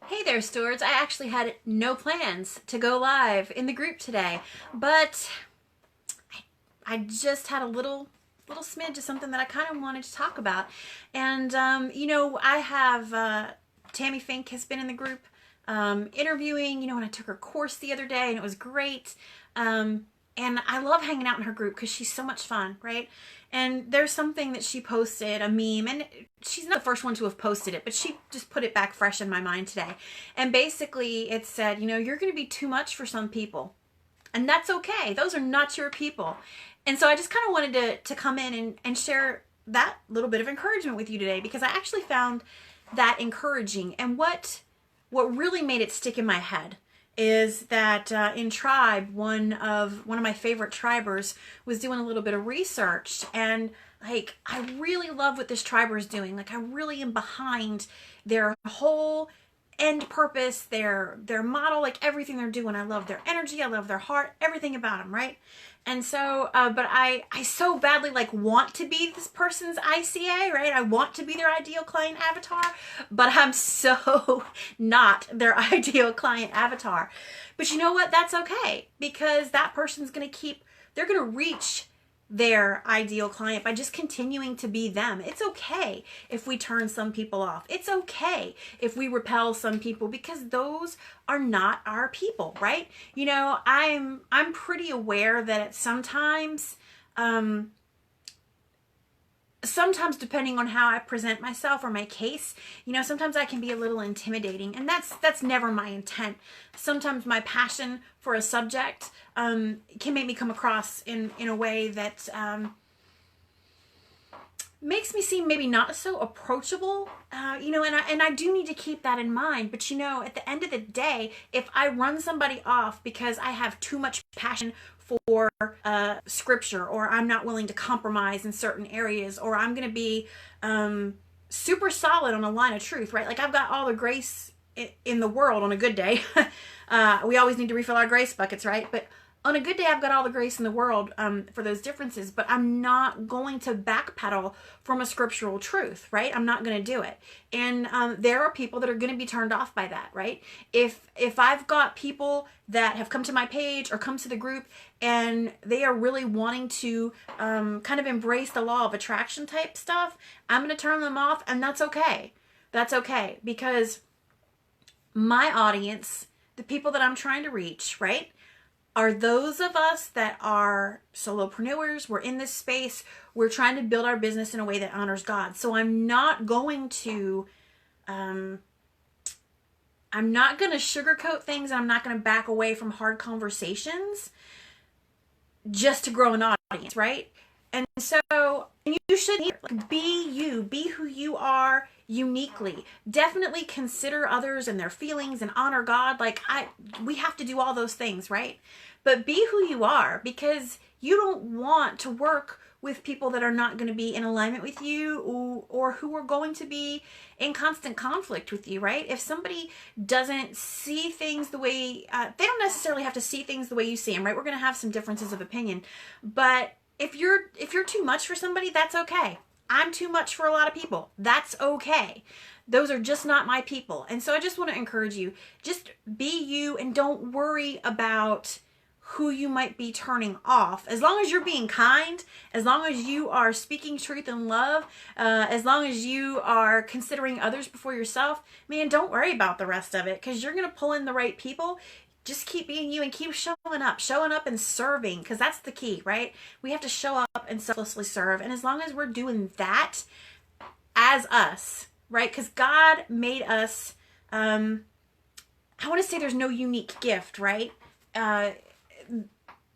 Hey there, stewards. I actually had no plans to go live in the group today, but I just had a little smidge of something that I kind of wanted to talk about. And I have Tammy Fink has been in the group interviewing. And I took her course the other day, and it was great. And I love hanging out in her group because she's so much fun, right? And there's something that she posted, a meme, and she's not the first one to have posted it, but she just put it back fresh in my mind today. And basically, it said, you're going to be too much for some people. And that's okay. Those are not your people. And so I just kind of wanted to come in and share that little bit of encouragement with you today, because I actually found that encouraging. And what really made it stick in my head is that in Tribe, one of my favorite tribers was doing a little bit of research, and like I really love what this triber is doing. Like I really am behind their whole end purpose, their model, like everything they're doing. I love their energy, I love their heart, everything about them, right? And so, but I so badly like want to be this person's ICA, right? I want to be their ideal client avatar, but I'm so not their ideal client avatar. But you know what? That's okay, because that person's they're going to reach their ideal client by just continuing to be them. It's okay if we turn some people off. It's okay if we repel some people, because those are not our people, right? I'm pretty aware that sometimes depending on how I present myself or my case, sometimes I can be a little intimidating, and that's never my intent. Sometimes my passion for a subject can make me come across in a way that makes me seem maybe not so approachable, and I do need to keep that in mind. But at the end of the day, if I run somebody off because I have too much passion for scripture, or I'm not willing to compromise in certain areas, or I'm going to be super solid on a line of truth, right? Like I've got all the grace in the world on a good day. We always need to refill our grace buckets, right? But on a good day, I've got all the grace in the world for those differences, but I'm not going to backpedal from a scriptural truth, right? I'm not going to do it. And there are people that are going to be turned off by that, right? If I've got people that have come to my page or come to the group and they are really wanting to kind of embrace the law of attraction type stuff, I'm going to turn them off, and that's okay. That's okay, because my audience, the people that I'm trying to reach, right, are those of us that are solopreneurs. We're in this space. We're trying to build our business in a way that honors God. So I'm not going to sugarcoat things, and I'm not going to back away from hard conversations just to grow an audience, right? And so you should be you, be who you are uniquely. Definitely consider others and their feelings and honor God. We have to do all those things, right? But be who you are, because you don't want to work with people that are not going to be in alignment with you, or who are going to be in constant conflict with you, right? If somebody doesn't see things the way, they don't necessarily have to see things the way you see them, right? We're going to have some differences of opinion, but if you're too much for somebody, that's okay. I'm too much for a lot of people. That's okay. Those are just not my people. And so I just want to encourage you, just be you, and don't worry about who you might be turning off. As long as you're being kind, as long as you are speaking truth and love, as long as you are considering others before yourself, man, don't worry about the rest of it, because you're going to pull in the right people. Just keep being you and keep showing up and serving, because that's the key, right? We have to show up and selflessly serve. And as long as we're doing that as us, right? Because God made us, I want to say there's no unique gift, right?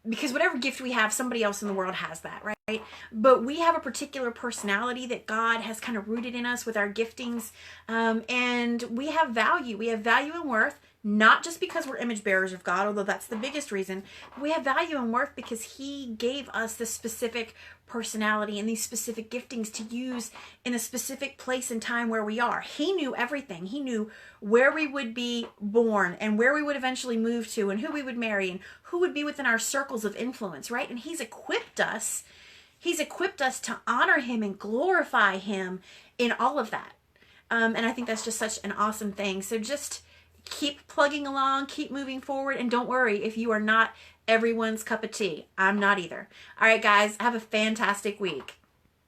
Because whatever gift we have, somebody else in the world has that, right? But we have a particular personality that God has kind of rooted in us with our giftings, and we have value. We have value and worth, not just because we're image bearers of God, although that's the biggest reason. But we have value and worth because He gave us this specific personality and these specific giftings to use in a specific place and time where we are. He knew everything. He knew where we would be born and where we would eventually move to and who we would marry and who would be within our circles of influence, right? And He's equipped us. He's equipped us to honor Him and glorify Him in all of that. And I think that's just such an awesome thing. So just keep plugging along, keep moving forward, and don't worry if you are not everyone's cup of tea. I'm not either. All right, guys, have a fantastic week.